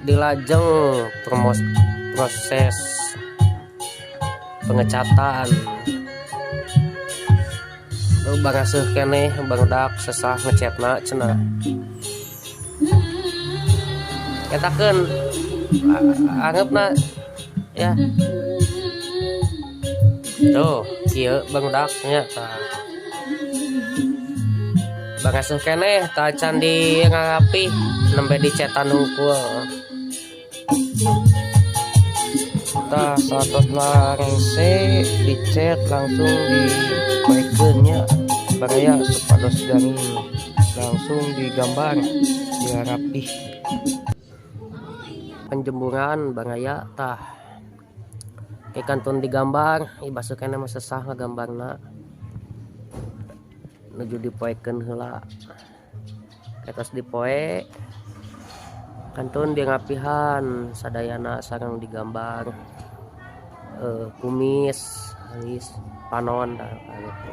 dilajeng proses pengecatan bangasuh keneh bangdak sesah ngecetna cenah katakeun anggapna ya tuh kieu bangdaknya tah bangasuh keneh tah can di ngarapi nembe dicetan hungkul tah satosna rengse dicet langsung dibaikeunnya baraya supados garing langsung digambar biar rapih penjemburan baraya tah kantun digambar ibasuh keneh mah sesah ngagambarna nuju dipoekeun heula etos dipoe kantun diangapihan sadayana sareng digambar kumis alis panon dah gitu.